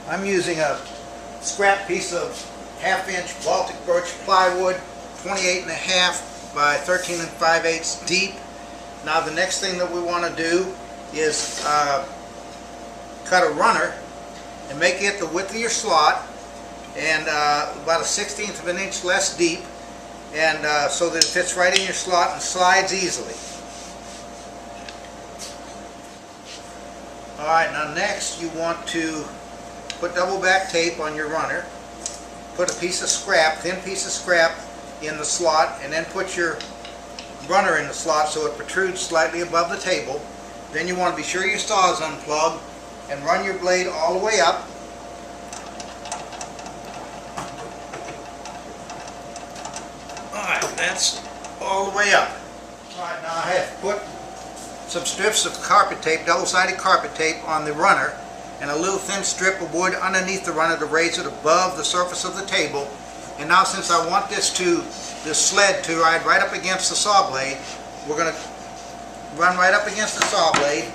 I'm using a scrap piece of 1/2-inch Baltic birch plywood, 28.5 by 13 5/8 deep. Now the next thing that we want to do is cut a runner and make it the width of your slot and about 1/16 of an inch less deep, and so that it fits right in your slot and slides easily. Alright, now next you want to put double back tape on your runner, put a piece of scrap, thin piece of scrap in the slot, and then put your runner in the slot so it protrudes slightly above the table. Then you want to be sure your saw is unplugged and run your blade all the way up. Alright, that's all the way up. Alright, now I have put some strips of carpet tape, double-sided carpet tape on the runner, and a little thin strip of wood underneath the runner to raise it above the surface of the table. And now, since I want this sled to ride right up against the saw blade, we're going to run right up against the saw blade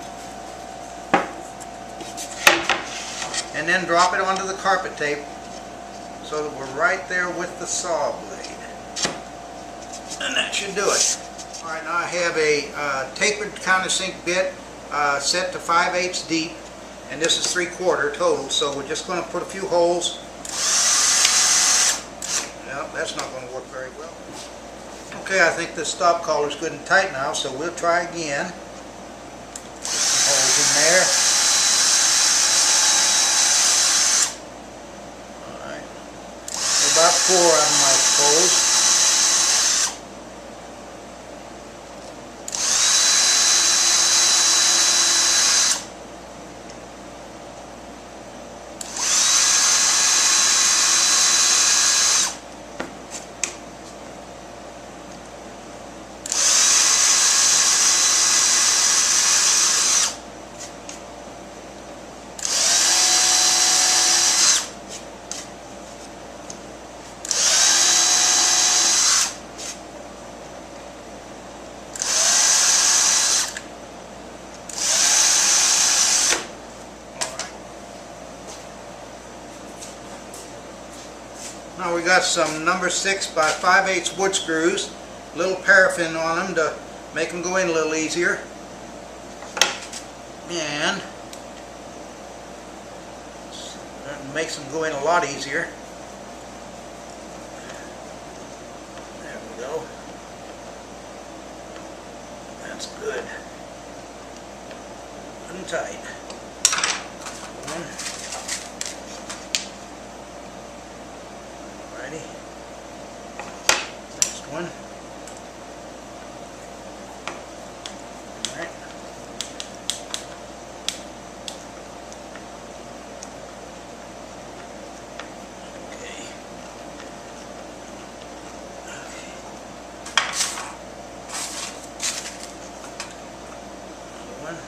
and then drop it onto the carpet tape so that we're right there with the saw blade. And that should do it. Alright, now I have a tapered countersink bit set to 5/8 deep, and this is 3/4 total, so we're just going to put a few holes. Well, that's not going to work very well. Okay, I think the stop collar is good and tight now, so we'll try again. Put some holes in there. Alright. About 4 of them, I suppose. Now we got some number 6 by 5/8 wood screws, a little paraffin on them to make them go in a little easier, and that makes them go in a lot easier. There we go. That's good. Good and tight. Next one. Alright. Okay. Another one.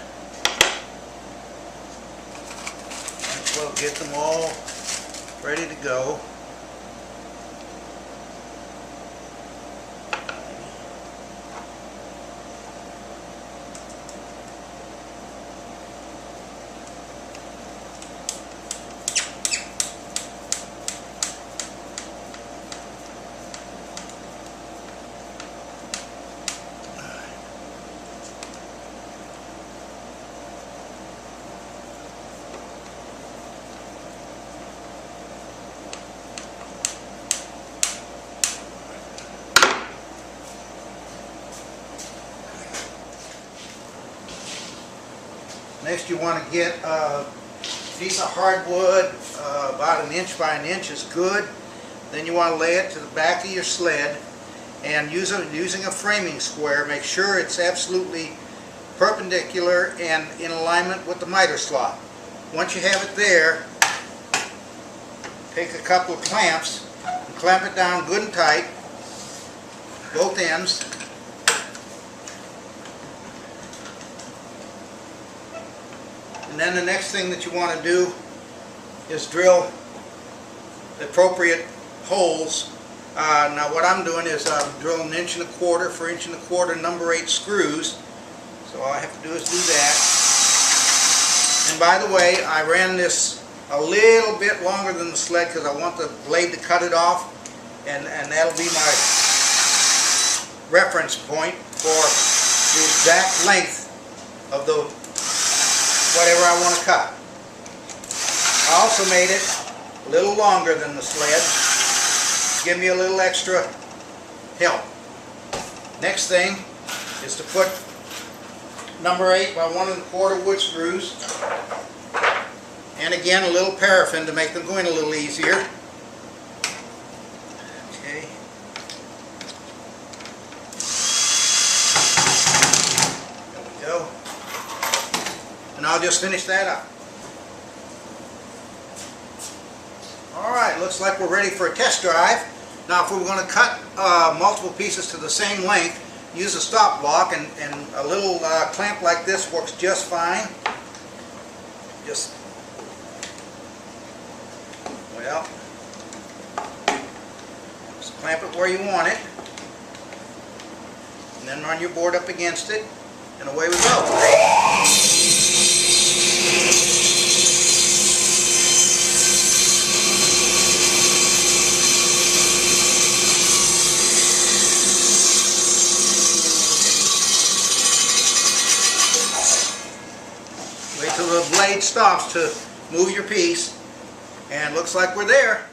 Might as well get them all ready to go. Next, you want to get a piece of hardwood, about 1 inch by 1 inch is good. Then you want to lay it to the back of your sled, and using a framing square, make sure it's absolutely perpendicular and in alignment with the miter slot. Once you have it there, take a couple of clamps and clamp it down good and tight, both ends. And then the next thing that you want to do is drill the appropriate holes. Now what I'm doing is I'm drilling 1 1/4 inch for 1 1/4 inch number 8 screws. So all I have to do is do that. And by the way, I ran this a little bit longer than the sled because I want the blade to cut it off, and that'll be my reference point for the exact length of the whatever I want to cut. I also made it a little longer than the sled. Give me a little extra help. Next thing is to put number 8 by 1 1/4 wood screws, and again a little paraffin to make them go in a little easier. Okay. There we go. And I'll just finish that up. Alright, looks like we're ready for a test drive. Now if we're going to cut multiple pieces to the same length, use a stop block, and a little clamp like this works just fine. Just, well, just clamp it where you want it, and then run your board up against it, and away we go. Wait till the blade stops to move your piece, and looks like we're there.